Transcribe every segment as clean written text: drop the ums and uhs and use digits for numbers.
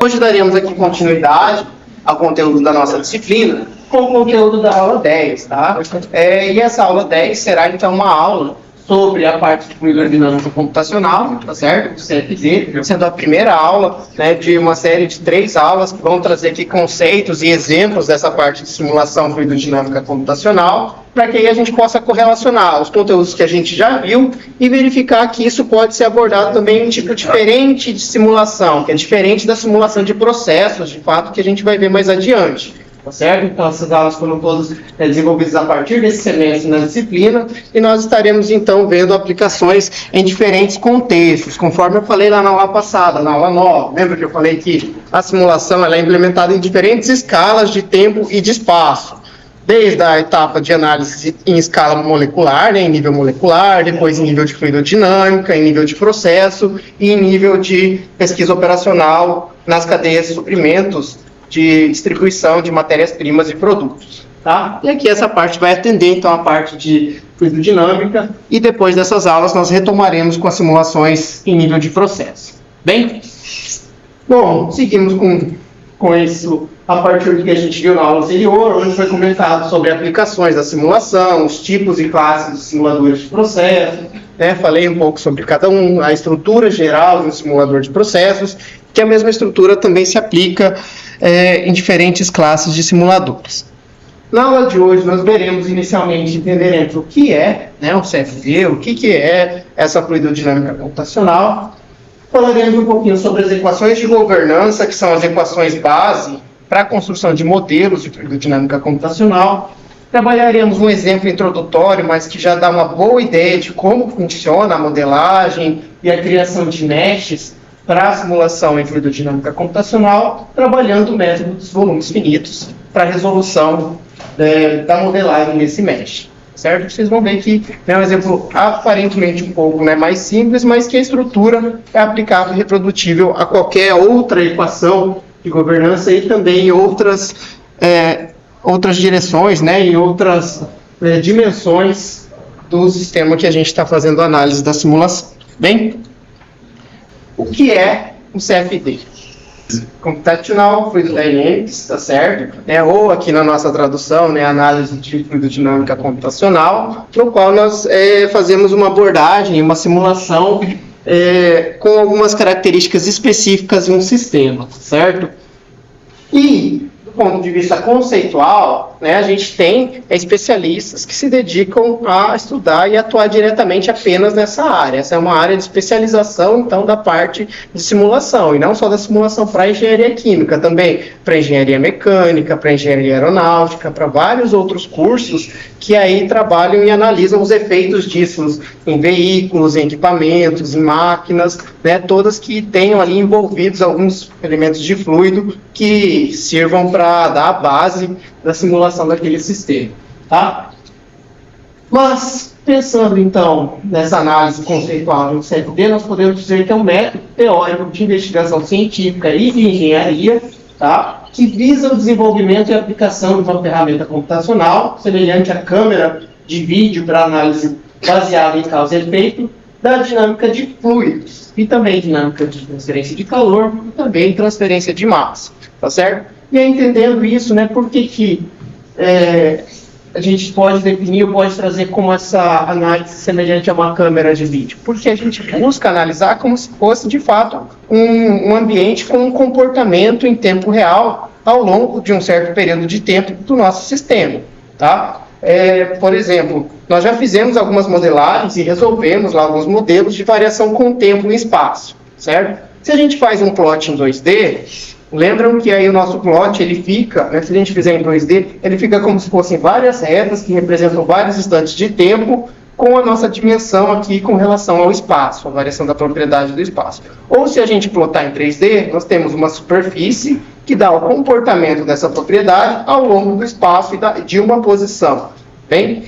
Hoje daremos aqui continuidade ao conteúdo da nossa disciplina com o conteúdo da aula 10, tá? E essa aula 10 será então uma aula sobre a parte de fluido dinâmica computacional, tá certo? Do CFD, sendo a primeira aula, né, de uma série de 3 aulas que vão trazer aqui conceitos e exemplos dessa parte de simulação fluido dinâmica computacional, para que aí a gente possa correlacionar os conteúdos que a gente já viu e verificar que isso pode ser abordado também em um tipo diferente de simulação, que é diferente da simulação de processos, de fato, que a gente vai ver mais adiante. Tá certo? Então, essas aulas foram todas desenvolvidas a partir desse semestre na disciplina e nós estaremos, então, vendo aplicações em diferentes contextos, conforme eu falei lá na aula passada, na aula 9. Lembra que eu falei que a simulação ela é implementada em diferentes escalas de tempo e de espaço, desde a etapa de análise em escala molecular, né, em nível molecular, depois em nível de fluidodinâmica, em nível de processo e em nível de pesquisa operacional nas cadeias de suprimentos de distribuição de matérias-primas e produtos, tá? E aqui essa parte vai atender, então, a parte de fluidodinâmica e depois dessas aulas nós retomaremos com as simulações em nível de processo. Bem? Bom, seguimos com isso a partir do que a gente viu na aula anterior, onde foi comentado sobre aplicações da simulação, os tipos e classes de simuladores de processo, né? Falei um pouco sobre cada um, a estrutura geral do simulador de processos, que a mesma estrutura também se aplica em diferentes classes de simuladores. Na aula de hoje, nós veremos inicialmente, entenderemos o que é, né, o CFD, o que é essa fluidodinâmica computacional. Falaremos um pouquinho sobre as equações de governança, que são as equações base para a construção de modelos de fluidodinâmica computacional. Trabalharemos um exemplo introdutório, mas que já dá uma boa ideia de como funciona a modelagem e a criação de meshes para a simulação em fluidodinâmica computacional, trabalhando o método dos volumes finitos para a resolução da modelagem nesse mesh. Certo? Vocês vão ver que é um exemplo aparentemente um pouco, né, mais simples, mas que a estrutura é aplicável e reprodutível a qualquer outra equação de governança e também em outras direções, né, em outras dimensões do sistema que a gente está fazendo análise da simulação. Bem? O que é o CFD? Computational Fluid Dynamics, tá certo? Ou aqui na nossa tradução, né, análise de fluidodinâmica computacional, no qual nós fazemos uma abordagem, uma simulação com algumas características específicas de um sistema, certo? E do ponto de vista conceitual, né, a gente tem especialistas que se dedicam a estudar e atuar diretamente apenas nessa área. Essa é uma área de especialização, então, da parte de simulação, e não só da simulação para engenharia química, também para engenharia mecânica, para engenharia aeronáutica, para vários outros cursos que aí trabalham e analisam os efeitos disso em veículos, em equipamentos, em máquinas, né, todas que tenham ali envolvidos alguns elementos de fluido que sirvam para dar a base da simulação daquele sistema, tá? Mas, pensando então nessa análise conceitual do CFD, nós podemos dizer que é um método teórico de investigação científica e de engenharia, tá? Que visa o desenvolvimento e aplicação de uma ferramenta computacional semelhante à câmera de vídeo para análise baseada em causa e efeito da dinâmica de fluidos e também dinâmica de transferência de calor e também transferência de massa, tá certo? E aí, entendendo isso, né, por que a gente pode definir ou pode trazer como essa análise semelhante a uma câmera de vídeo? Porque a gente busca analisar como se fosse, de fato, um ambiente com um comportamento em tempo real ao longo de um certo período de tempo do nosso sistema, tá? Por exemplo, nós já fizemos algumas modelagens e resolvemos lá alguns modelos de variação com tempo e espaço, certo? Se a gente faz um plot em 2D, lembram que aí o nosso plot, ele fica, né, se a gente fizer em 2D, ele fica como se fossem várias retas que representam vários instantes de tempo com a nossa dimensão aqui com relação ao espaço, a variação da propriedade do espaço. Ou se a gente plotar em 3D, nós temos uma superfície que dá o comportamento dessa propriedade ao longo do espaço e de uma posição. Bem,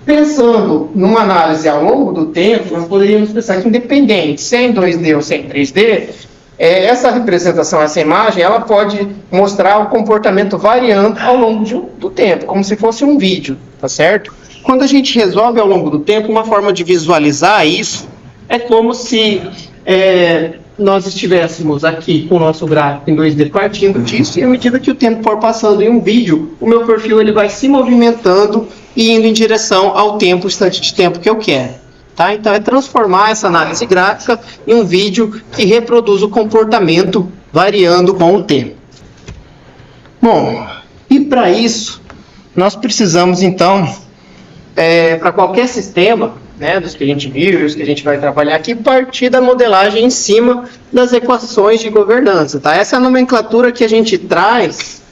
pensando numa análise ao longo do tempo, nós poderíamos pensar que independente se é em 2D ou se é em 3D, essa representação, essa imagem, ela pode mostrar o comportamento variando ao longo do tempo, como se fosse um vídeo, tá certo? Quando a gente resolve ao longo do tempo, uma forma de visualizar isso é como se nós estivéssemos aqui com o nosso gráfico em 2D partindo disso, e à medida que o tempo for passando em um vídeo, o meu perfil ele vai se movimentando e indo em direção ao tempo, instante de tempo que eu quero. Tá? Então é transformar essa análise gráfica em um vídeo que reproduz o comportamento variando com o tempo. Bom, e para isso, nós precisamos então, para qualquer sistema, né, dos que a gente viu e os que a gente vai trabalhar aqui, partir da modelagem em cima das equações de governança. Tá? Essa é a nomenclatura que a gente traz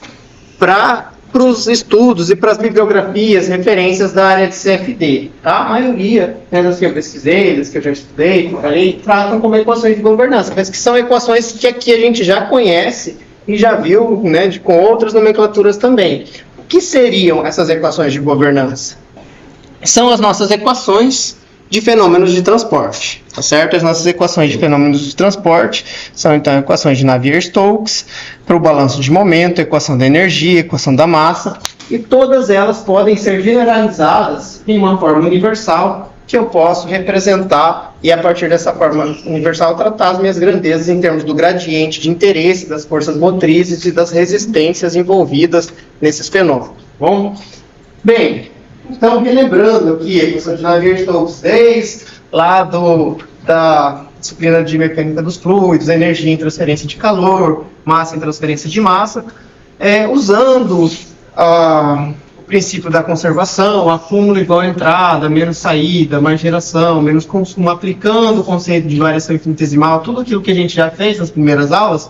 para os estudos e para as bibliografias, referências da área de CFD. Tá? A maioria, né, das que eu pesquisei, das que eu já estudei, tratam como equações de governança, mas que são equações que aqui a gente já conhece e já viu, né, com outras nomenclaturas também. O que seriam essas equações de governança? São as nossas equações de fenômenos de transporte, tá certo? As nossas equações de fenômenos de transporte são, então, equações de Navier-Stokes, para o balanço de momento, equação da energia, equação da massa, e todas elas podem ser generalizadas em uma forma universal, que eu posso representar, e a partir dessa forma universal tratar as minhas grandezas em termos do gradiente de interesse, das forças motrizes e das resistências envolvidas nesses fenômenos. Bom, bem, então relembrando aqui a equação de Navier-Stokes desde lá da disciplina de mecânica dos fluidos, energia em transferência de calor, massa em transferência de massa, usando o princípio da conservação, acúmulo igual a entrada, menos saída, mais geração, menos consumo, aplicando o conceito de variação infinitesimal, tudo aquilo que a gente já fez nas primeiras aulas,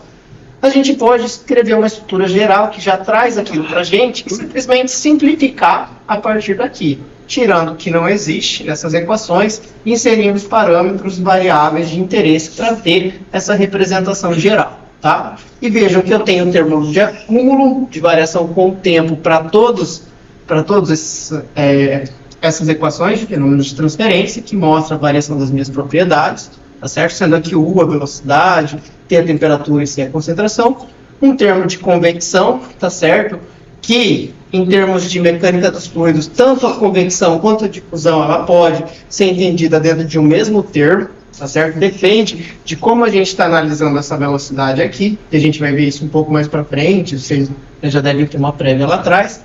a gente pode escrever uma estrutura geral que já traz aquilo para a gente e simplesmente simplificar a partir daqui, tirando o que não existe nessas equações e inserindo os parâmetros variáveis de interesse para ter essa representação geral. Tá? E vejam que eu tenho termos de acúmulo, de variação com o tempo para todas essas equações de fenômenos de transferência, que mostra a variação das minhas propriedades, tá certo? Sendo aqui o U a velocidade, T a temperatura e C a concentração. Um termo de convecção, tá certo? Que, em termos de mecânica dos fluidos, tanto a convecção quanto a difusão, ela pode ser entendida dentro de um mesmo termo, tá certo? Depende de como a gente está analisando essa velocidade aqui, e a gente vai ver isso um pouco mais para frente, vocês já devem ter uma prévia lá atrás.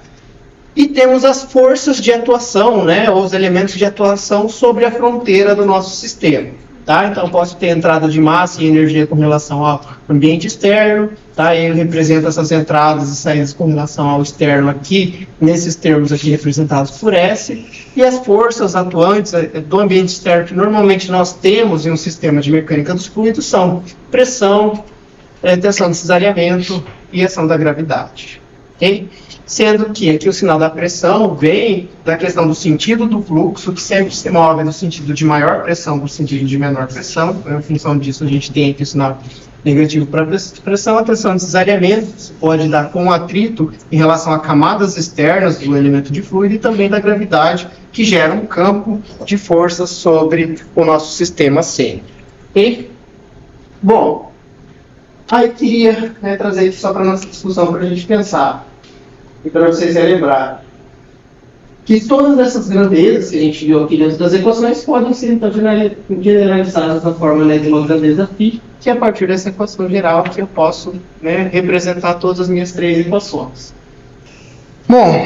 E temos as forças de atuação, né, ou os elementos de atuação sobre a fronteira do nosso sistema. Tá? Então, posso ter entrada de massa e energia com relação ao ambiente externo. Tá? Ele representa essas entradas e saídas com relação ao externo aqui, nesses termos aqui representados por S. E as forças atuantes do ambiente externo que normalmente nós temos em um sistema de mecânica dos fluidos são pressão, tensão de cesariamento e ação da gravidade. Okay? Sendo que aqui o sinal da pressão vem da questão do sentido do fluxo, que sempre se move no sentido de maior pressão para o sentido de menor pressão. Em função disso, a gente tem aqui o sinal negativo para pressão. A tensão de cesariamento se pode dar com atrito em relação a camadas externas do elemento de fluido e também da gravidade, que gera um campo de força sobre o nosso sistema C. Okay? Bom, aí eu queria trazer isso só para a nossa discussão, para a gente pensar. E para vocês relembrar que todas essas grandezas que a gente viu aqui dentro das equações podem ser então generalizadas na forma de uma grandeza φ, que é a partir dessa equação geral que eu posso representar todas as minhas três equações. Bom,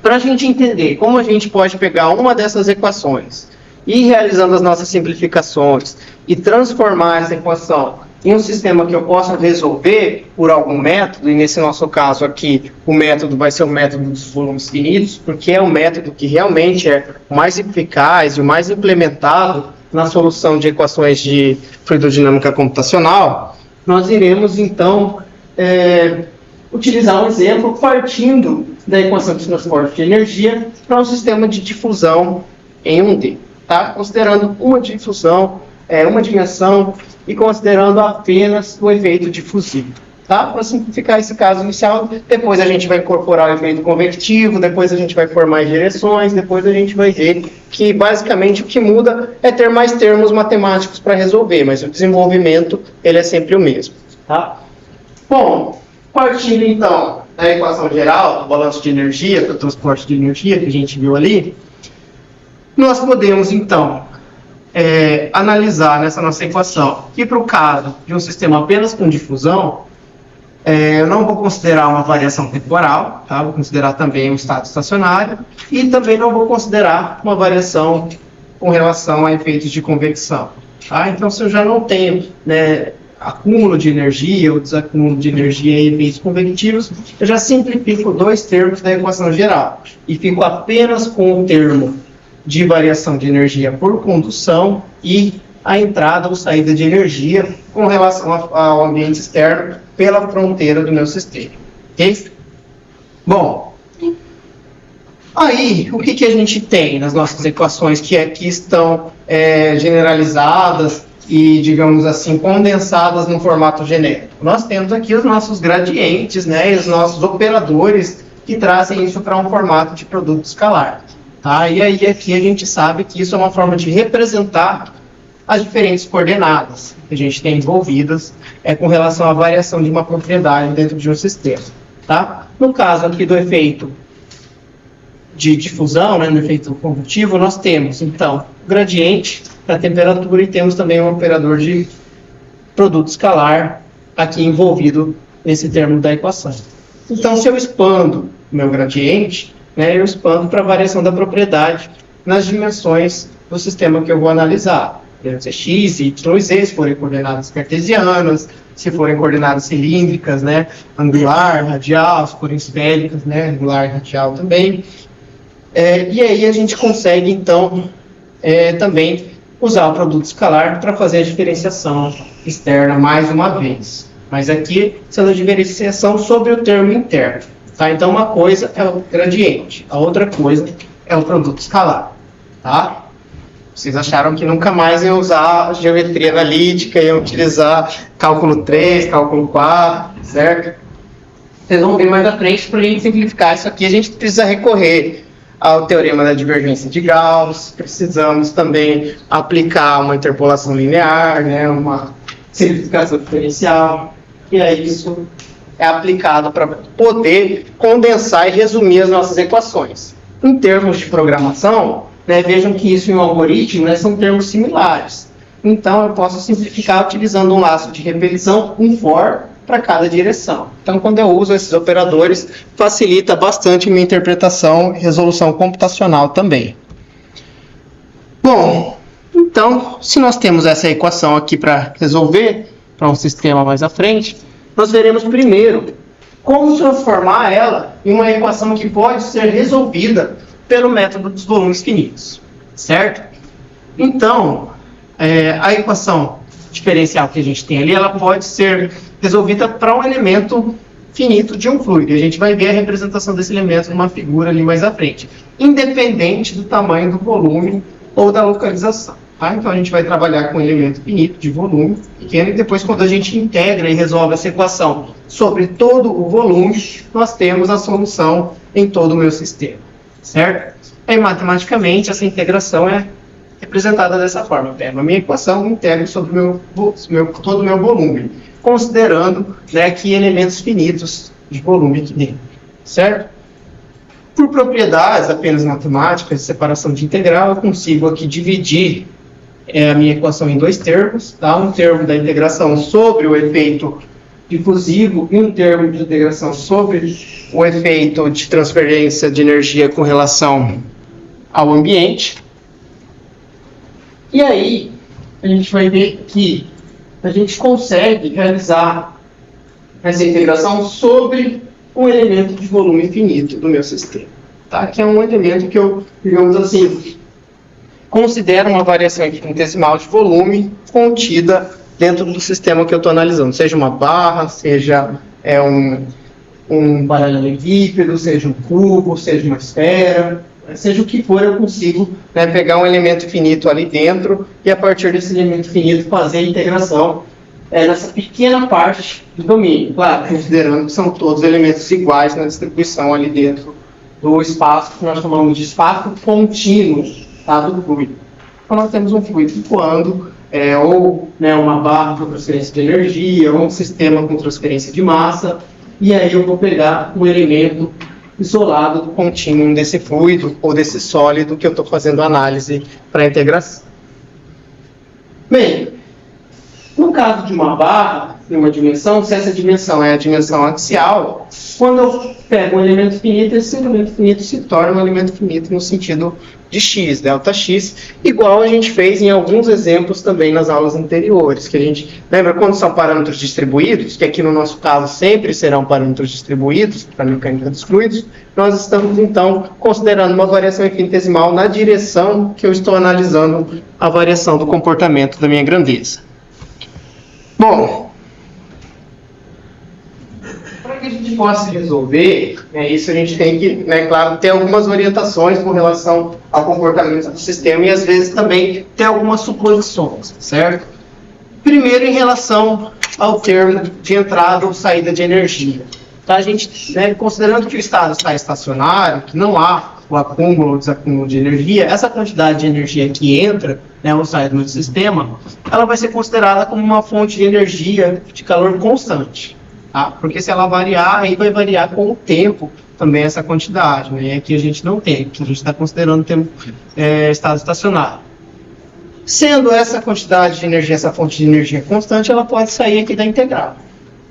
para a gente entender como a gente pode pegar uma dessas equações e ir realizando as nossas simplificações e transformar essa equação em um sistema que eu possa resolver por algum método, e nesse nosso caso aqui, o método vai ser o método dos volumes finitos, porque é o método que realmente é o mais eficaz e o mais implementado na solução de equações de fluidodinâmica computacional. Nós iremos, então, utilizar um exemplo partindo da equação de transporte de energia para um sistema de difusão em 1D, tá? Considerando uma difusão, uma dimensão, e considerando apenas o efeito difusivo. Tá? Para simplificar esse caso inicial, depois a gente vai incorporar o efeito convectivo, depois a gente vai formar as direções, depois a gente vai ver que basicamente o que muda é ter mais termos matemáticos para resolver, mas o desenvolvimento ele é sempre o mesmo. Tá? Bom, partindo então da equação geral do balanço de energia, do transporte de energia que a gente viu ali, nós podemos então analisar nessa nossa equação que para o caso de um sistema apenas com difusão, eu não vou considerar uma variação temporal, tá? Vou considerar também um estado estacionário e também não vou considerar uma variação com relação a efeitos de convecção. Tá? Então, se eu já não tenho, né, acúmulo de energia ou desacúmulo de energia e efeitos convectivos, eu já simplifico dois termos da equação geral e fico apenas com o termo de variação de energia por condução e a entrada ou saída de energia com relação ao ambiente externo pela fronteira do meu sistema. Ok? Bom, aí o que a gente tem nas nossas equações que aqui estão generalizadas e, digamos assim, condensadas no formato genérico? Nós temos aqui os nossos gradientes, né, e os nossos operadores que trazem isso para um formato de produto escalar. Tá? E aí aqui a gente sabe que isso é uma forma de representar as diferentes coordenadas que a gente tem envolvidas com relação à variação de uma propriedade dentro de um sistema. Tá? No caso aqui do efeito de difusão, né, no efeito convectivo, nós temos, então, o gradiente da temperatura e temos também um operador de produto escalar aqui envolvido nesse termo da equação. Então, se eu expando o meu gradiente, né, eu expando para a variação da propriedade nas dimensões do sistema que eu vou analisar. X, Y e Z, se forem coordenadas cartesianas, se forem coordenadas cilíndricas, né, angular, radial, se forem esféricas, né, angular e radial também. E aí a gente consegue, então, também usar o produto escalar para fazer a diferenciação externa mais uma vez. Mas aqui, sendo a diferenciação sobre o termo interno. Tá? Então, uma coisa é o gradiente, a outra coisa é o produto escalar. Tá? Vocês acharam que nunca mais iam usar geometria analítica, iam utilizar cálculo 3, cálculo 4, certo? Vocês vão ver mais à frente, para a gente simplificar isso aqui, a gente precisa recorrer ao teorema da divergência de Gauss, precisamos também aplicar uma interpolação linear, né, uma simplificação diferencial, e aí isso é aplicado para poder condensar e resumir as nossas equações. Em termos de programação, né, vejam que isso em um algoritmo, né, são termos similares. Então, eu posso simplificar utilizando um laço de repetição, um for, para cada direção. Então, quando eu uso esses operadores, facilita bastante minha interpretação e resolução computacional também. Bom, então, se nós temos essa equação aqui para resolver, para um sistema mais à frente, nós veremos primeiro como transformar ela em uma equação que pode ser resolvida pelo método dos volumes finitos, certo? Então, a equação diferencial que a gente tem ali, ela pode ser resolvida para um elemento finito de um fluido. E a gente vai ver a representação desse elemento numa figura ali mais à frente, independente do tamanho do volume ou da localização. Tá? Então, a gente vai trabalhar com um elemento finito de volume pequeno e depois, quando a gente integra e resolve essa equação sobre todo o volume, nós temos a solução em todo o meu sistema. Certo? Aí, matematicamente, essa integração é representada dessa forma. Eu pego a minha equação e integro sobre todo o meu volume, considerando, né, que elementos finitos de volume aqui dentro. Certo? Por propriedades apenas matemáticas, de separação de integral, eu consigo aqui dividir a minha equação em dois termos. Tá? Um termo da integração sobre o efeito difusivo e um termo de integração sobre o efeito de transferência de energia com relação ao ambiente. E aí, a gente vai ver que a gente consegue realizar essa integração sobre um elemento de volume finito do meu sistema. Tá? Que é um elemento que eu, digamos assim, considero uma variação infinitesimal de volume contida dentro do sistema que eu estou analisando, seja uma barra, seja um paralelepípedo, seja um cubo, seja uma esfera, seja o que for, eu consigo, né, pegar um elemento finito ali dentro e a partir desse elemento finito fazer a integração nessa pequena parte do domínio, claro, considerando que são todos elementos iguais na distribuição ali dentro do espaço que nós chamamos de espaço contínuo, tá, do fluido. Então nós temos um fluido flutuando, ou, né, uma barra com transferência de energia, ou um sistema com transferência de massa, e aí eu vou pegar um elemento isolado do contínuo desse fluido ou desse sólido que eu estou fazendo análise para integração. Bem, no caso de uma barra, de uma dimensão, se essa dimensão é a dimensão axial, quando eu pego um elemento finito, esse elemento finito se torna um elemento finito no sentido de x, delta x, igual a gente fez em alguns exemplos também nas aulas anteriores, que a gente lembra quando são parâmetros distribuídos, que aqui no nosso caso sempre serão parâmetros distribuídos para a mecânica dos fluidos, nós estamos então considerando uma variação infinitesimal na direção que eu estou analisando a variação do comportamento da minha grandeza. Bom, para que a gente possa resolver, isso a gente tem que, claro, ter algumas orientações com relação ao comportamento do sistema e às vezes também ter algumas suposições, certo? Primeiro, em relação ao termo de entrada ou saída de energia. Tá? A gente, considerando que o estado está estacionário, que não há o acúmulo ou desacúmulo de energia, essa quantidade de energia que entra, ou sai do meu sistema, ela vai ser considerada como uma fonte de energia de calor constante. Tá? Porque se ela variar, aí vai variar com o tempo também essa quantidade. E aqui a gente não tem, porque a gente está considerando o tempo estado estacionário. Sendo essa quantidade de energia, essa fonte de energia constante, ela pode sair aqui da integral.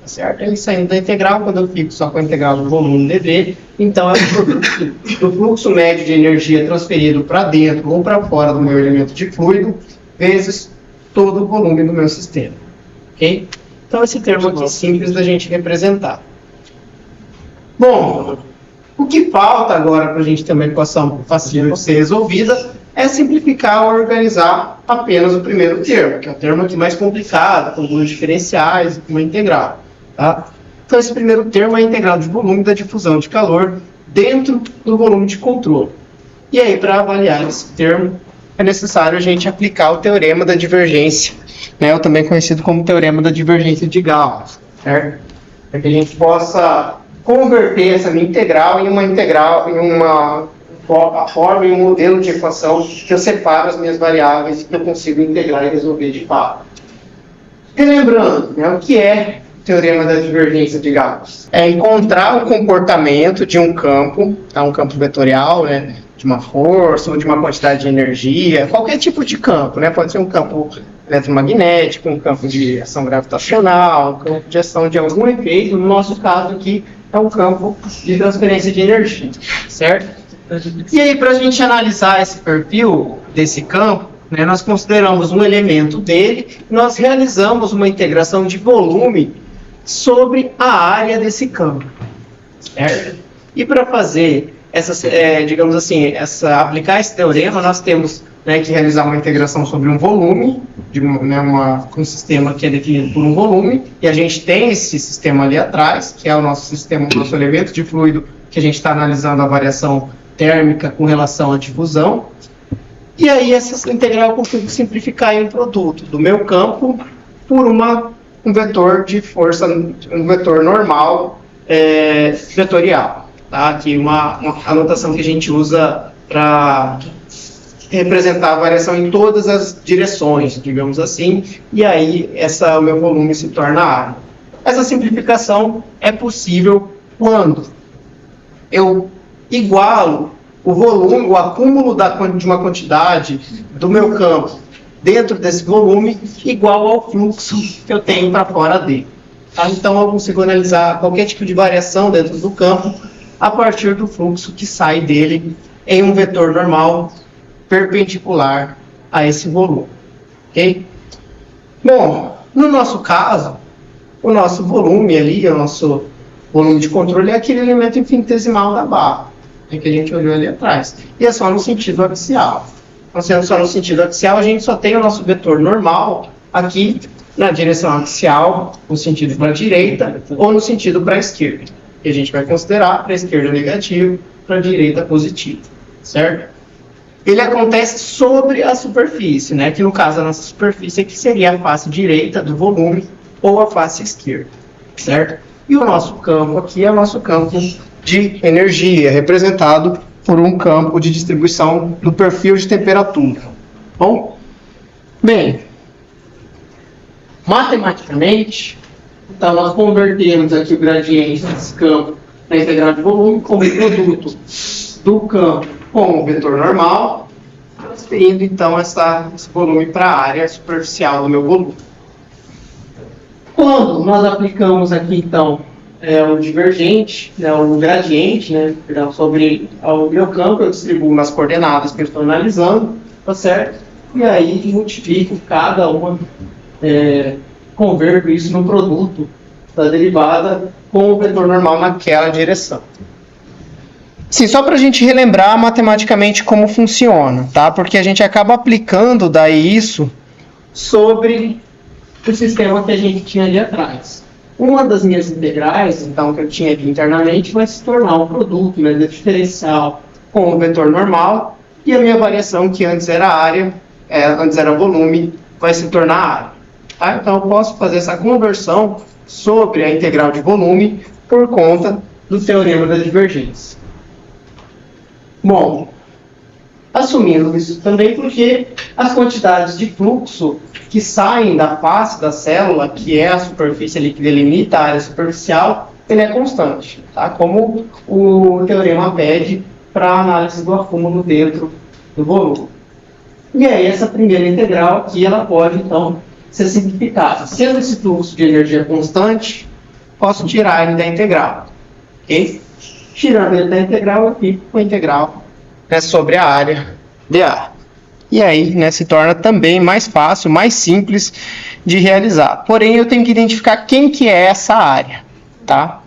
Tá certo? Ele saindo da integral, quando eu fico só com a integral do volume dV, então é o produto do fluxo médio de energia transferido para dentro ou para fora do meu elemento de fluido, vezes todo o volume do meu sistema. Ok? Então esse termo aqui é simples da gente representar. Bom, o que falta agora para a gente ter uma equação fácil ser resolvida é simplificar ou organizar apenas o primeiro termo, que é o termo aqui mais complicado, com números diferenciais e com uma integral. Tá? Então, esse primeiro termo é a integral de volume da difusão de calor dentro do volume de controle. E aí, para avaliar esse termo, é necessário a gente aplicar o teorema da divergência, ou também conhecido como teorema da divergência de Gauss, certo? Para que a gente possa converter essa minha integral em uma forma, em um modelo de equação que eu separo as minhas variáveis e que eu consigo integrar e resolver de fato. Relembrando, o que é teorema da divergência de Gauss? É encontrar o comportamento de um campo, um campo vetorial, de uma força ou de uma quantidade de energia, qualquer tipo de campo, pode ser um campo eletromagnético, um campo de ação gravitacional, um campo de ação de algum efeito, no nosso caso aqui é um campo de transferência de energia, certo? E aí, para a gente analisar esse perfil desse campo, nós consideramos um elemento dele, nós realizamos uma integração de volume sobre a área desse campo, certo? E para fazer aplicar esse teorema, nós temos que realizar uma integração sobre um volume, de um sistema que é definido por um volume, e a gente tem esse sistema ali atrás, que é o nosso sistema, o nosso elemento de fluido, que a gente está analisando a variação térmica com relação à difusão. E aí essa integral eu consigo simplificar em um produto do meu campo por um vetor de força, um vetor normal vetorial. Tá? Aqui uma anotação que a gente usa para representar a variação em todas as direções, digamos assim, e aí o meu volume se torna área. Essa simplificação é possível quando eu igualo o volume, o acúmulo de uma quantidade do meu campo dentro desse volume igual ao fluxo que eu tenho para fora dele. Tá? Então eu consigo analisar qualquer tipo de variação dentro do campo a partir do fluxo que sai dele em um vetor normal perpendicular a esse volume. Ok? Bom, no nosso caso, o nosso volume ali, o nosso volume de controle é aquele elemento infinitesimal da barra, que a gente olhou ali atrás. E é só no sentido axial. Então, sendo só no sentido axial, a gente só tem o nosso vetor normal aqui na direção axial, no sentido para a direita, ou no sentido para a esquerda. Que a gente vai considerar para a esquerda negativo, para a direita positivo. Certo? Ele acontece sobre a superfície, que no caso a nossa superfície aqui seria a face direita do volume ou a face esquerda. Certo? E o nosso campo aqui é o nosso campo de energia, representado por um campo de distribuição do perfil de temperatura. Bom? Bem, matematicamente, então nós convertemos aqui o gradiente desse campo na integral de volume como produto do campo com o vetor normal transferindo então esse volume para a área superficial do meu volume. Quando nós aplicamos aqui então o divergente, o gradiente, perdão, sobre o meu campo, eu distribuo nas coordenadas que eu estou analisando, tá certo? E aí multiplico cada uma, converto isso no produto da derivada com o vetor normal naquela direção. Sim, só para a gente relembrar matematicamente como funciona, tá? Porque a gente acaba aplicando daí isso sobre o sistema que a gente tinha ali atrás. Uma das minhas integrais, então, que eu tinha aqui internamente, vai se tornar um produto, do diferencial com o vetor normal, e a minha variação, que antes era área, antes era volume, vai se tornar área. Tá? Então, eu posso fazer essa conversão sobre a integral de volume por conta do teorema da divergência. Bom, assumindo isso também porque as quantidades de fluxo que saem da face da célula, que é a superfície ali que delimita a área superficial, ele é constante, tá? Como o teorema pede para a análise do acúmulo dentro do volume. E aí essa primeira integral aqui, ela pode então ser simplificada. Sendo esse fluxo de energia constante, posso tirar ele da integral. Ok? Tirando ele da integral, eu fico com a integral sobre a área dA. E aí, se torna também mais fácil, mais simples de realizar. Porém, eu tenho que identificar quem que é essa área, tá?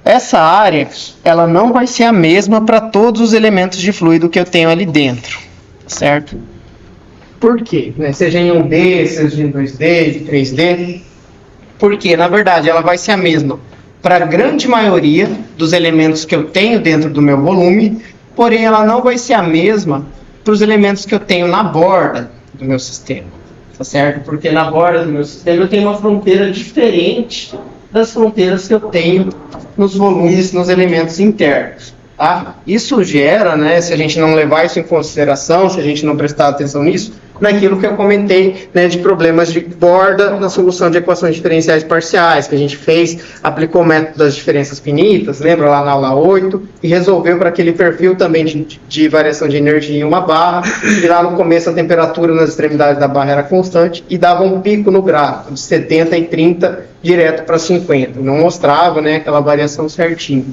Essa área, ela não vai ser a mesma para todos os elementos de fluido que eu tenho ali dentro, certo? Por quê? Seja em 1D, seja em 2D, 3D. Porque, na verdade, ela vai ser a mesma para a grande maioria dos elementos que eu tenho dentro do meu volume, porém, ela não vai ser a mesma para os elementos que eu tenho na borda do meu sistema, tá certo? Porque na borda do meu sistema eu tenho uma fronteira diferente das fronteiras que eu tenho nos volumes, nos elementos internos, tá? Isso gera, se a gente não levar isso em consideração, se a gente não prestar atenção nisso, naquilo que eu comentei, de problemas de borda na solução de equações diferenciais parciais, que a gente fez, aplicou o método das diferenças finitas, lembra lá na aula 8, e resolveu para aquele perfil também de variação de energia em uma barra, e lá no começo a temperatura nas extremidades da barra era constante, e dava um pico no gráfico, de 70 e 30 direto para 50, não mostrava aquela variação certinha.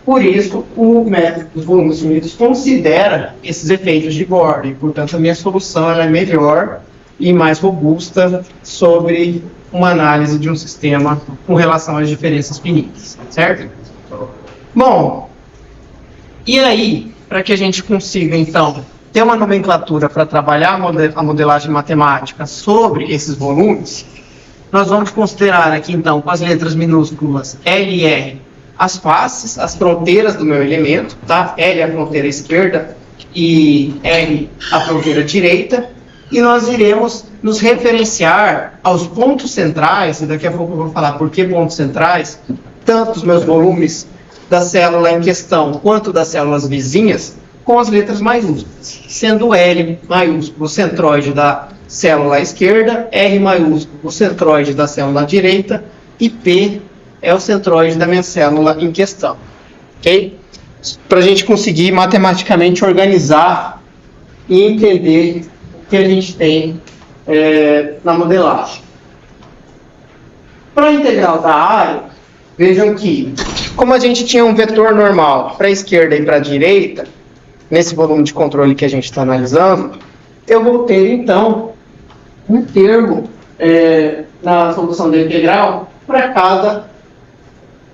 Por isso, o método dos volumes finitos considera esses efeitos de borda, e, portanto, a minha solução é melhor e mais robusta sobre uma análise de um sistema com relação às diferenças finitas, certo? Bom, e aí, para que a gente consiga, então, ter uma nomenclatura para trabalhar a modelagem matemática sobre esses volumes, nós vamos considerar aqui, então, com as letras minúsculas L e R, as faces, as fronteiras do meu elemento, tá? L é a fronteira esquerda e R a fronteira direita, e nós iremos nos referenciar aos pontos centrais, e daqui a pouco eu vou falar por que pontos centrais, tanto os meus volumes da célula em questão quanto das células vizinhas, com as letras maiúsculas, sendo L maiúsculo o centroide da célula esquerda, R maiúsculo o centroide da célula direita e P é o centroide da minha célula em questão, ok? Para a gente conseguir matematicamente organizar e entender o que a gente tem na modelagem. Para a integral da área, vejam que, como a gente tinha um vetor normal para a esquerda e para a direita, nesse volume de controle que a gente está analisando, eu vou ter, então, um termo na solução da integral para cada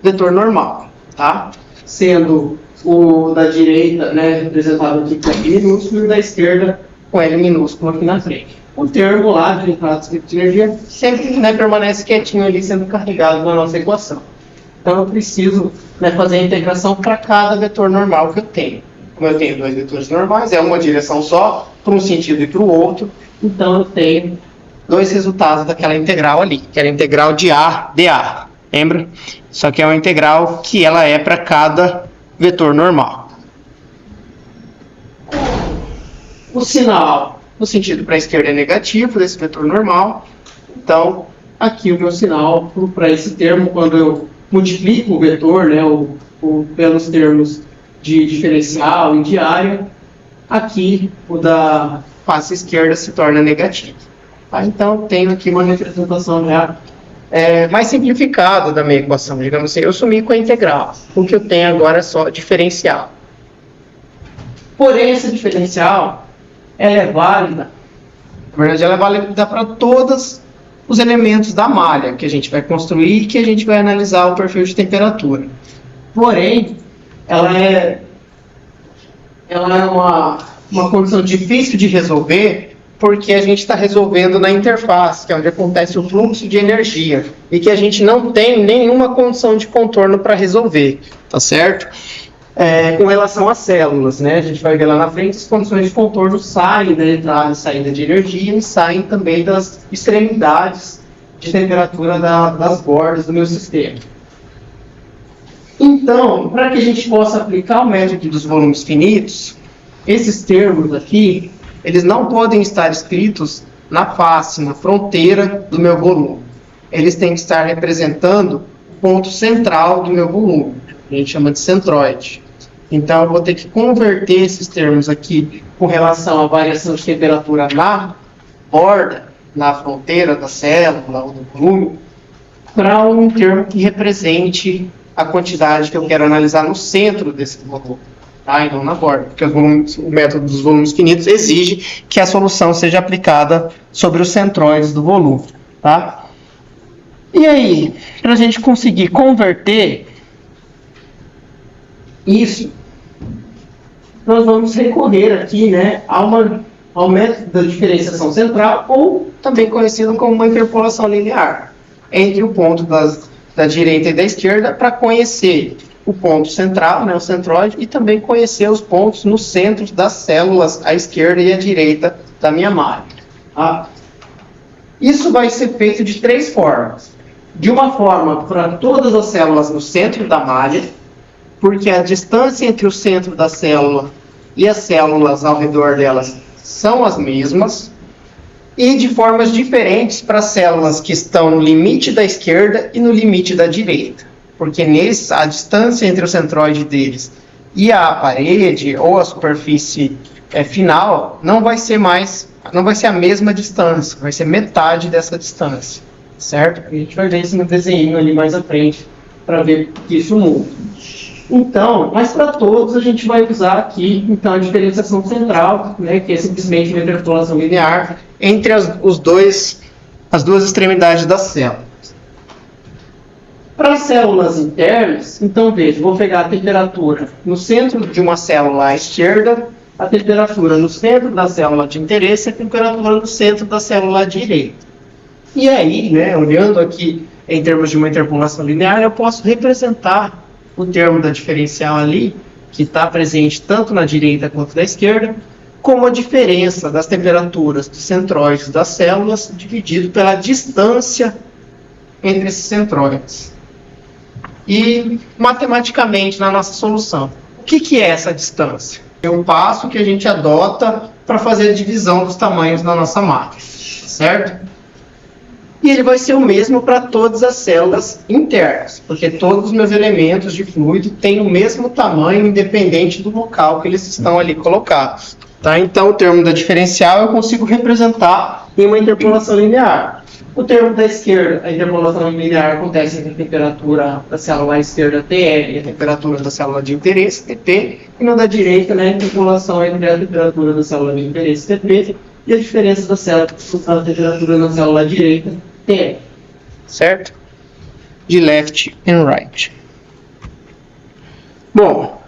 vetor normal, tá? Sendo o da direita, representado aqui com L minúsculo, e o da esquerda com L minúsculo aqui na frente. O termo lá de entrada de energia sempre permanece quietinho ali, sendo carregado na nossa equação. Então eu preciso fazer a integração para cada vetor normal que eu tenho. Como eu tenho dois vetores normais, é uma direção só, para um sentido e para o outro, então eu tenho dois resultados daquela integral ali, que era a integral de A dA. Lembra? Só que é uma integral que ela é para cada vetor normal. O sinal no sentido para a esquerda é negativo desse vetor normal. Então, aqui o meu sinal para esse termo, quando eu multiplico o vetor pelos termos de diferencial e de área, aqui o da face esquerda se torna negativo. Tá? Então, tenho aqui uma representação já mais simplificada da minha equação. Digamos assim, eu sumi com a integral. O que eu tenho agora é só diferencial. Porém, essa diferencial ela é válida. Na verdade, ela é válida para todos os elementos da malha que a gente vai construir e que a gente vai analisar o perfil de temperatura. Porém, ela é uma condição difícil de resolver porque a gente está resolvendo na interface, que é onde acontece o fluxo de energia, e que a gente não tem nenhuma condição de contorno para resolver, tá certo? Com relação às células, né? A gente vai ver lá na frente as condições de contorno saem da entrada e saída de energia e saem também das extremidades de temperatura das bordas do meu sistema. Então, para que a gente possa aplicar o método dos volumes finitos, esses termos aqui, eles não podem estar escritos na face, na fronteira do meu volume. Eles têm que estar representando o ponto central do meu volume. A gente chama de centroide. Então, eu vou ter que converter esses termos aqui com relação à variação de temperatura na borda, na fronteira da célula ou do volume, para um termo que represente a quantidade que eu quero analisar no centro desse volume, tá? E não na borda, porque o método dos volumes finitos exige que a solução seja aplicada sobre os centroides do volume, tá? E aí, para a gente conseguir converter isso, nós vamos recorrer aqui, né, ao método da diferenciação central, ou também conhecido como uma interpolação linear, entre o ponto da direita e da esquerda, para conhecer o ponto central, né, o centroide, e também conhecer os pontos no centro das células, à esquerda e à direita da minha malha. Tá? Isso vai ser feito de três formas. De uma forma para todas as células no centro da malha, porque a distância entre o centro da célula e as células ao redor delas são as mesmas, e de formas diferentes para as células que estão no limite da esquerda e no limite da direita, porque neles a distância entre o centroide deles e a parede ou a superfície final não vai ser a mesma distância, vai ser metade dessa distância, certo? A gente vai ver isso no desenho ali mais à frente para ver que isso muda. Então, mas para todos a gente vai usar aqui então a diferenciação central, né, que é simplesmente uma interpolação linear entre as duas extremidades das células. Para as células internas, então veja, vou pegar a temperatura no centro de uma célula à esquerda, a temperatura no centro da célula de interesse e a temperatura no centro da célula à direita. E aí, né, olhando aqui em termos de uma interpolação linear, eu posso representar o termo da diferencial ali, que está presente tanto na direita quanto na esquerda, como a diferença das temperaturas dos centróides das células dividido pela distância entre esses centróides. E, matematicamente, na nossa solução, o que é essa distância? É um passo que a gente adota para fazer a divisão dos tamanhos da nossa máquina, certo? E ele vai ser o mesmo para todas as células internas, porque todos os meus elementos de fluido têm o mesmo tamanho, independente do local que eles estão ali colocados. Tá? Então, o termo da diferencial eu consigo representar em uma interpolação linear. O termo da esquerda, a interpolação linear acontece entre a temperatura da célula à esquerda, TR, e a temperatura da célula de interesse, TP, e no da direita, né, a interpolação entre a temperatura da célula de interesse, TP, e a diferença da temperatura na célula direita, TR. Certo? De left and right. Bom,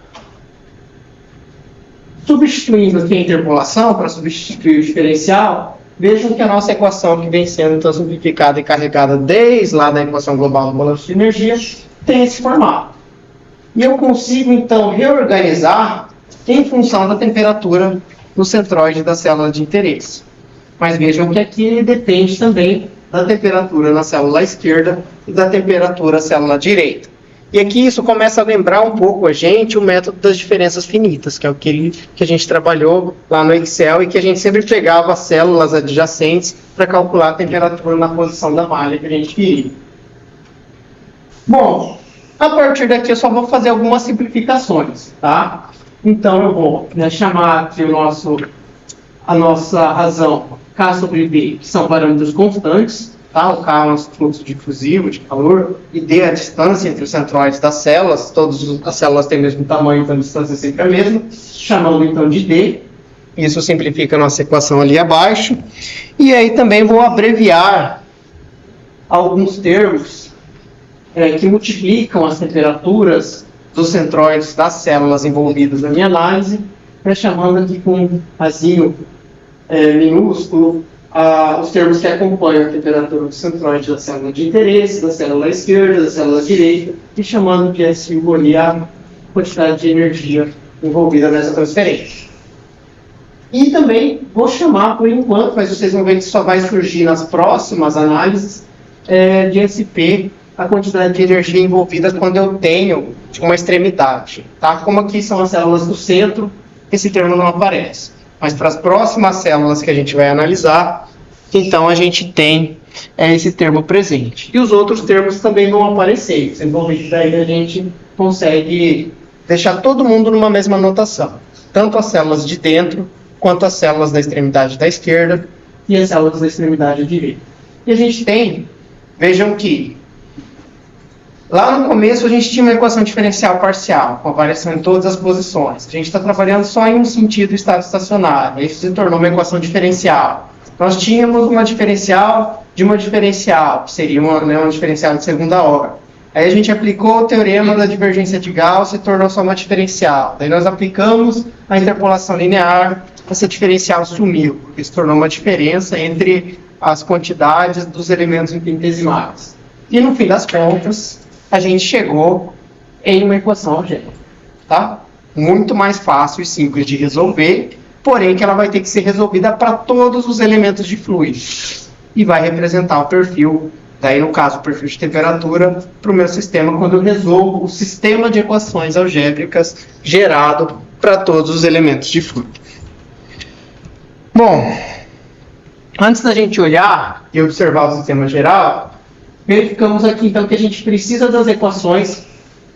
substituindo aqui a interpolação para substituir o diferencial, vejam que a nossa equação, que vem sendo então simplificada e carregada desde lá da equação global do balanço de energia, tem esse formato. E eu consigo então reorganizar em função da temperatura no centroide da célula de interesse. Mas vejam que aqui ele depende também da temperatura na célula esquerda e da temperatura na célula direita. E aqui isso começa a lembrar um pouco a gente o método das diferenças finitas, que é o que a gente trabalhou lá no Excel e que a gente sempre pegava as células adjacentes para calcular a temperatura na posição da malha que a gente queria. Bom, a partir daqui eu só vou fazer algumas simplificações, tá? Então eu vou chamar aqui a nossa razão K sobre D, que são parâmetros constantes, tá? O K é o nosso fluxo difusivo de calor, e D é a distância entre os centróides das células. Todas as células têm o mesmo tamanho, então a distância é sempre a mesma, chamando então de D. Isso simplifica a nossa equação ali abaixo. E aí também vou abreviar alguns termos que multiplicam as temperaturas dos centróides das células envolvidas na minha análise, chamando aqui com um azinho minúsculo os termos que acompanham a temperatura do centróide da célula de interesse, da célula esquerda, da célula direita, e chamando de SU ali a quantidade de energia envolvida nessa transferência. E também vou chamar, por enquanto, mas vocês vão ver que só vai surgir nas próximas análises, de SP, a quantidade de energia envolvida quando eu tenho uma extremidade. Tá? Como aqui são as células do centro, esse termo não aparece. Mas para as próximas células que a gente vai analisar, então a gente tem esse termo presente. E os outros termos também vão aparecer. Vocês vão ver que daí a gente consegue deixar todo mundo numa mesma notação. Tanto as células de dentro, quanto as células da extremidade da esquerda e as células da extremidade direita. E a gente tem, vejam que, lá no começo a gente tinha uma equação diferencial parcial, com a variação em todas as posições. A gente está trabalhando só em um sentido estado estacionário, isso se tornou uma equação diferencial. Nós tínhamos uma diferencial de uma diferencial, que seria uma diferencial de segunda ordem. Aí a gente aplicou o teorema da divergência de Gauss e tornou só uma diferencial. Daí nós aplicamos a interpolação linear, essa diferencial sumiu, porque se tornou uma diferença entre as quantidades dos elementos infinitesimais. E no fim das contas, a gente chegou em uma equação algébrica, tá? Muito mais fácil e simples de resolver, porém que ela vai ter que ser resolvida para todos os elementos de fluido. E vai representar o perfil, daí no caso o perfil de temperatura, para o meu sistema, quando eu resolvo o sistema de equações algébricas gerado para todos os elementos de fluido. Bom, antes da gente olhar e observar o sistema geral, verificamos aqui então que a gente precisa das equações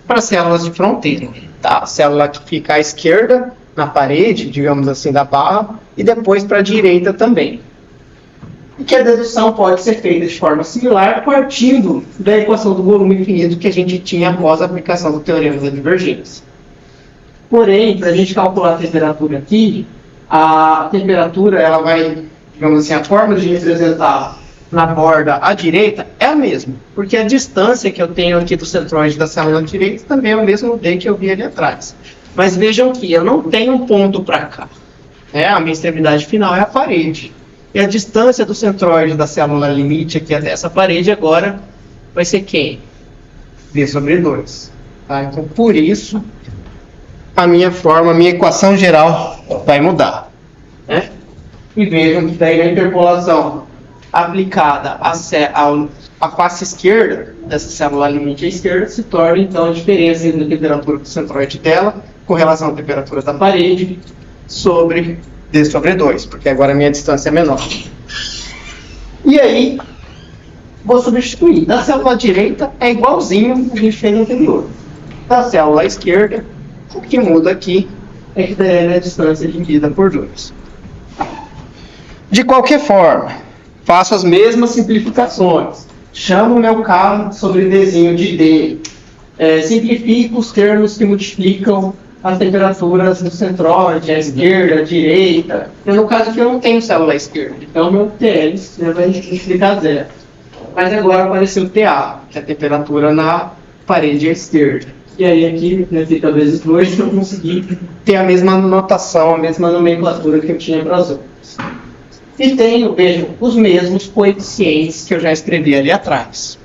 para células de fronteira. Tá? A célula que fica à esquerda, na parede, digamos assim, da barra, e depois para a direita também. E que a dedução pode ser feita de forma similar, partindo da equação do volume infinito que a gente tinha após a aplicação do teorema da divergência. Porém, para a gente calcular a temperatura aqui, a temperatura ela vai, digamos assim, a forma de representar na borda à direita é a mesma, porque a distância que eu tenho aqui do centróide da célula direita também é o mesmo D que eu vi ali atrás. Mas vejam que eu não tenho um ponto para cá. A minha extremidade final é a parede. E a distância do centróide da célula limite aqui até essa parede agora vai ser quem? D sobre 2. Tá? Então, por isso, a minha equação geral vai mudar. Né? E vejam que daí na interpolação aplicada à face esquerda dessa célula limite à esquerda se torna então a diferença entre a temperatura do centróide dela com relação à temperatura da parede sobre D sobre 2, porque agora a minha distância é menor. E aí, vou substituir. Da célula direita é igualzinho que a gente fez no anterior. Da célula esquerda, o que muda aqui é que daí é a distância dividida por 2. De qualquer forma, faço as mesmas simplificações. Chamo o meu K sobre Dzinho de D. Simplifico os termos que multiplicam as temperaturas do centróide, a esquerda, a direita. No caso aqui eu não tenho célula esquerda, então meu TL vai multiplicar zero. Mas agora apareceu o TA, que é a temperatura na parede à esquerda. E aí aqui, fica vezes 2, eu consegui ter a mesma notação, a mesma nomenclatura que eu tinha para as outras. E tenho, vejam, os mesmos coeficientes que eu já escrevi ali atrás.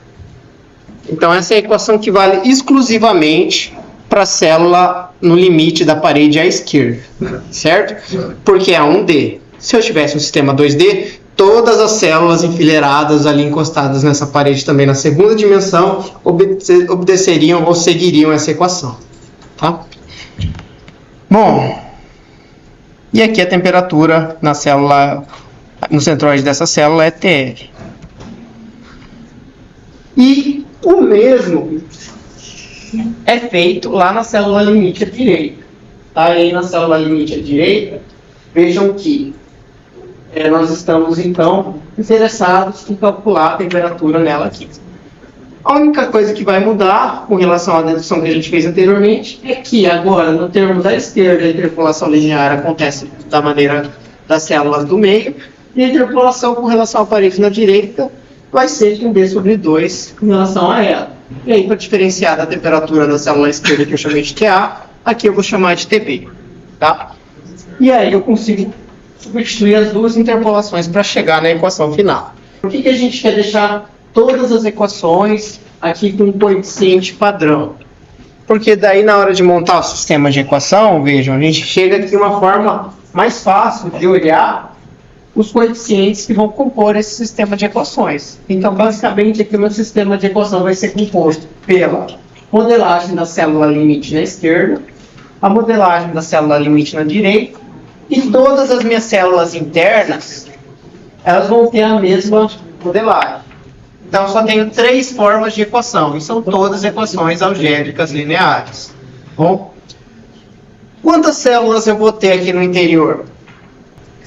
Então essa é a equação que vale exclusivamente para a célula no limite da parede à esquerda, certo? Porque é 1D. Se eu tivesse um sistema 2D, todas as células enfileiradas ali encostadas nessa parede também na segunda dimensão obedeceriam ou seguiriam essa equação. Tá? Bom, e aqui a temperatura na célula, no centróide dessa célula é TL. E o mesmo é feito lá na célula limite à direita. Tá? E aí na célula limite à direita, vejam que nós estamos, então, interessados em calcular a temperatura nela aqui. A única coisa que vai mudar com relação à dedução que a gente fez anteriormente é que agora, no termo da esquerda, a interpolação linear acontece da maneira das células do meio, e a interpolação com relação ao parênteses na direita vai ser com D sobre 2 com relação a ela. E aí, para diferenciar da temperatura da célula esquerda, que eu chamei de TA, aqui eu vou chamar de TB. Tá? E aí eu consigo substituir as duas interpolações para chegar na equação final. Por que a gente quer deixar todas as equações aqui com um coeficiente padrão? Porque daí na hora de montar o sistema de equação, vejam, a gente chega aqui uma forma mais fácil de olhar os coeficientes que vão compor esse sistema de equações. Então, basicamente, aqui o meu sistema de equação vai ser composto pela modelagem da célula limite na esquerda, a modelagem da célula limite na direita, e todas as minhas células internas, elas vão ter a mesma modelagem. Então, eu só tenho 3 formas de equação, e são todas equações algébricas lineares. Bom, quantas células eu vou ter aqui no interior?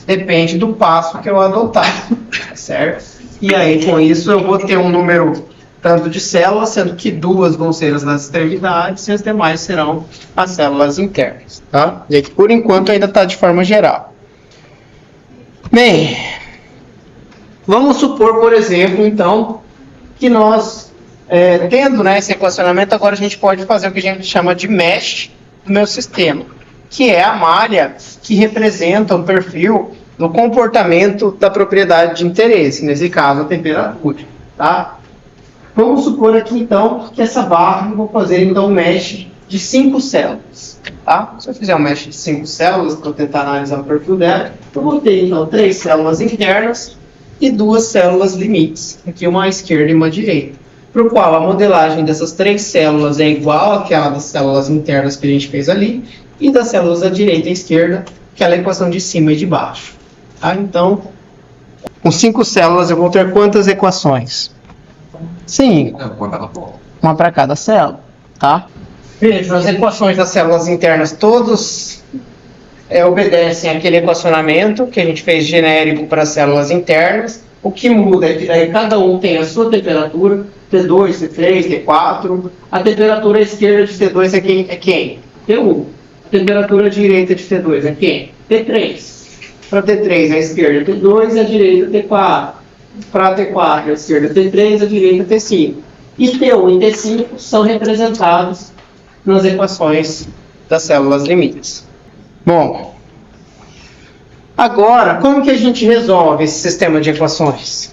Depende do passo que eu adotar, certo? E aí, com isso, eu vou ter um número tanto de células, sendo que 2 vão ser as das extremidades e as demais serão as células internas, tá? E aqui, por enquanto, ainda está de forma geral. Bem, vamos supor, por exemplo, então, que nós, tendo esse equacionamento, agora a gente pode fazer o que a gente chama de mesh do meu sistema, que é a malha que representa o perfil do comportamento da propriedade de interesse, nesse caso, a temperatura, tá? Vamos supor aqui, então, que essa barra, eu vou fazer, então, um mesh de 5 células, tá? Se eu fizer um mesh de 5 células, para tentar analisar o perfil dela, eu vou ter, então, 3 células internas e 2 células limites, aqui uma à esquerda e uma à direita, para o qual a modelagem dessas 3 células é igual àquela das células internas que a gente fez ali, e das células da direita e esquerda, aquela equação de cima e de baixo. Tá? Então, com 5 células eu vou ter quantas equações? 5. Uma para cada célula. Tá? Vejam, as equações das células internas, todos obedecem àquele equacionamento que a gente fez genérico para as células internas. O que muda é que cada um tem a sua temperatura, T2, T3, T4. A temperatura esquerda de T2 é quem? T1. A temperatura direita de T2 é quem? T3. Para T3 a esquerda T2 e a direita T4. Para T4 a esquerda T3 e a direita T5. E T1 e T5 são representados nas equações das células limites. Bom, agora, como que a gente resolve esse sistema de equações?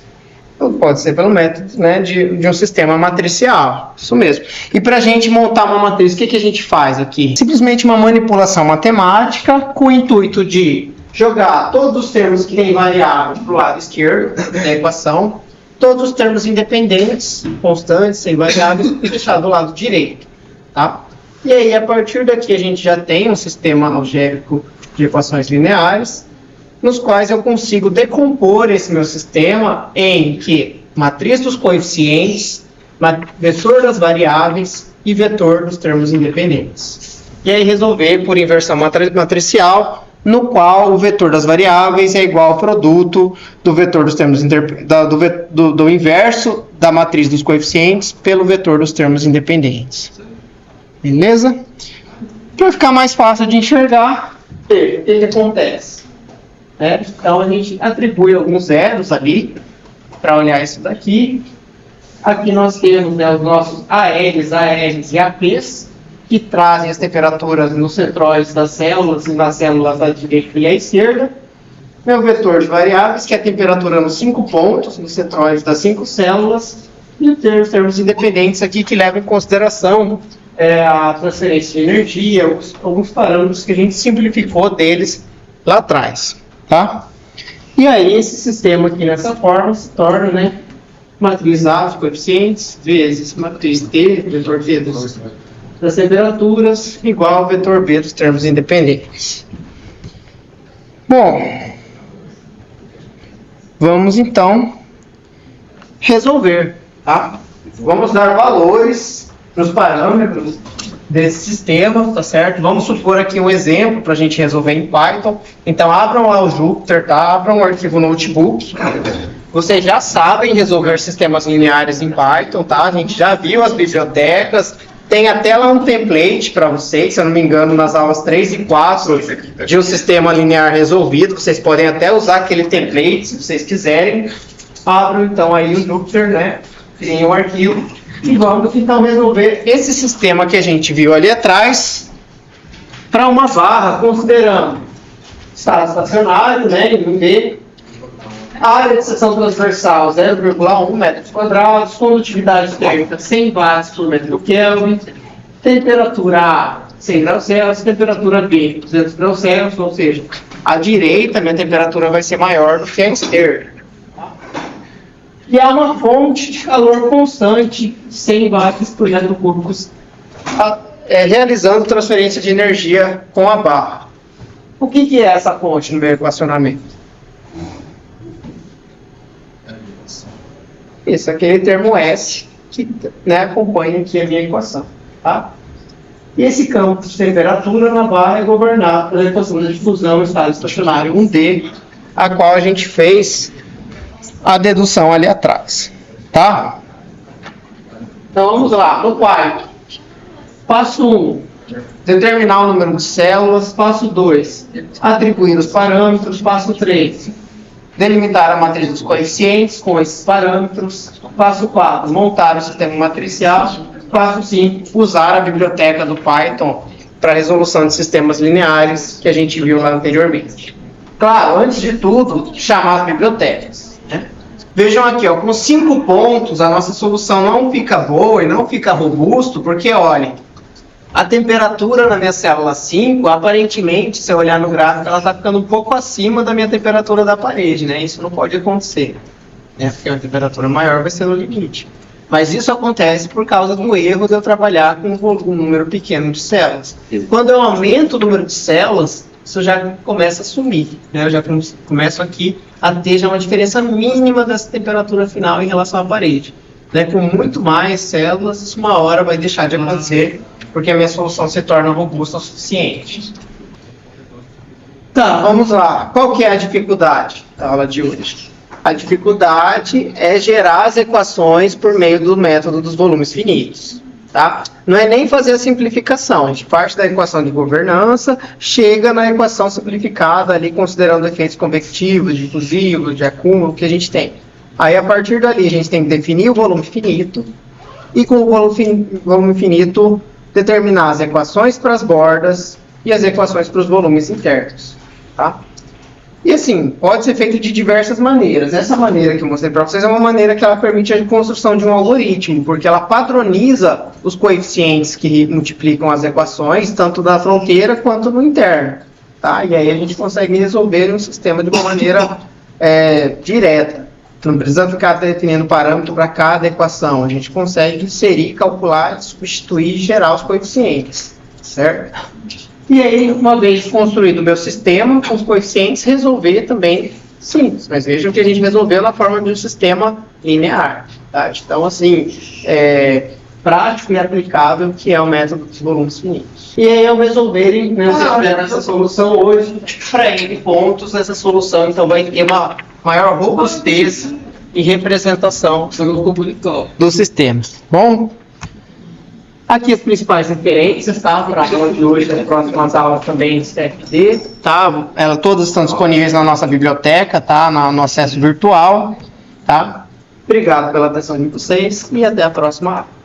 Pode ser pelo método, né, de um sistema matricial, isso mesmo. E para a gente montar uma matriz, o que a gente faz aqui? Simplesmente uma manipulação matemática com o intuito de jogar todos os termos que têm variável para o lado esquerdo da equação, todos os termos independentes, constantes, sem variáveis, e deixar do lado direito. Tá? E aí, a partir daqui, a gente já tem um sistema algébrico de equações lineares, nos quais eu consigo decompor esse meu sistema em que matriz dos coeficientes, vetor das variáveis e vetor dos termos independentes. E aí resolver por inversão matricial, no qual o vetor das variáveis é igual ao produto do vetor dos termos do inverso da matriz dos coeficientes pelo vetor dos termos independentes. Beleza? Para ficar mais fácil de enxergar, o que acontece? Então a gente atribui alguns zeros ali para olhar isso daqui. Aqui nós temos, né, os nossos ALs, ARs e APs, que trazem as temperaturas nos centróides das células e nas células da direita e à esquerda. Meu vetor de variáveis, que é a temperatura nos 5 pontos, nos centróides das 5 células. E os termos independentes aqui que levam em consideração a transferência de energia, alguns parâmetros que a gente simplificou deles lá atrás. Tá? E aí esse sistema aqui nessa forma se torna, né, matriz A de coeficientes vezes matriz T, vetor T das temperaturas, igual ao vetor B dos termos independentes. Bom, vamos então resolver. Tá? Vamos dar valores para os parâmetros desse sistema, tá certo? Vamos supor aqui um exemplo para a gente resolver em Python. Então, abram lá o Jupyter, tá? Abram o arquivo notebook. Vocês já sabem resolver sistemas lineares em Python, tá? A gente já viu as bibliotecas. Tem até lá um template para vocês, se eu não me engano, nas aulas 3 e 4 de um sistema linear resolvido. Vocês podem até usar aquele template, se vocês quiserem. Abram, então, aí o Jupyter, né? Criem um arquivo. E vamos, então, resolver esse sistema que a gente viu ali atrás para uma barra, considerando estado estacionário, né? MV. Área de seção transversal 0,1 metros quadrados, condutividade térmica 100 watts por metro Kelvin, temperatura A 100 graus Celsius, temperatura B 200 graus Celsius, ou seja, à direita minha temperatura vai ser maior do que a esquerda. E há uma fonte de calor constante 100 watts por metro cúbico, realizando transferência de energia com a barra. O que é essa fonte no meu equacionamento? Esse é aquele termo S que, né, acompanha aqui a minha equação. Tá? E esse campo de temperatura na barra é governado pela equação de difusão estado estacionário 1D, a qual a gente fez a dedução ali atrás. Tá? Então vamos lá, no quarto. Passo 1, determinar o número de células. Passo 2, atribuir os parâmetros. Passo 3, delimitar a matriz dos coeficientes com esses parâmetros. Passo 4, montar o sistema matricial. Passo 5, usar a biblioteca do Python para resolução de sistemas lineares que a gente viu lá anteriormente. Claro, antes de tudo, chamar as bibliotecas. Né? Vejam aqui, ó, com 5 pontos a nossa solução não fica boa e não fica robusto, porque, olhem, a temperatura na minha célula 5, aparentemente, se eu olhar no gráfico, ela está ficando um pouco acima da minha temperatura da parede, né? Isso não pode acontecer, né? Porque uma temperatura maior vai ser no limite. Mas isso acontece por causa do erro de eu trabalhar com um número pequeno de células. Quando eu aumento o número de células, isso já começa a sumir, né? Eu já começo aqui a ter já uma diferença mínima dessa temperatura final em relação à parede. Né? Com muito mais células, isso uma hora vai deixar de acontecer, porque a minha solução se torna robusta o suficiente. Tá, vamos lá. Qual que é a dificuldade da aula de hoje? A dificuldade é gerar as equações por meio do método dos volumes finitos. Tá? Não é nem fazer a simplificação. A gente parte da equação de governança, chega na equação simplificada, ali considerando efeitos convectivos, difusivos, de acúmulo que a gente tem. Aí, a partir dali, a gente tem que definir o volume finito e, com o volume finito, determinar as equações para as bordas e as equações para os volumes internos. Tá? E assim, pode ser feito de diversas maneiras. Essa maneira que eu mostrei para vocês é uma maneira que ela permite a construção de um algoritmo, porque ela padroniza os coeficientes que multiplicam as equações, tanto da fronteira quanto no interno. Tá? E aí a gente consegue resolver um sistema de uma maneira direta. Não precisa ficar definindo parâmetro para cada equação. A gente consegue inserir, calcular, substituir e gerar os coeficientes. Certo? E aí, uma vez construído o meu sistema, com os coeficientes, resolver também simples. Mas vejam que a gente resolveu na forma de um sistema linear. Tá? Então, assim, prático e aplicável, que é o método dos volumes finitos. E aí, ao resolverem, né, essa solução hoje, para N pontos, essa solução, então, vai ter uma maior robustez e representação do sistema. Bom? Aqui as principais referências, tá? Para a aula de hoje, as próximas aulas também de CFD, tá? Todas estão disponíveis na nossa biblioteca, tá? No acesso virtual, tá? Obrigado pela atenção de vocês e até a próxima aula.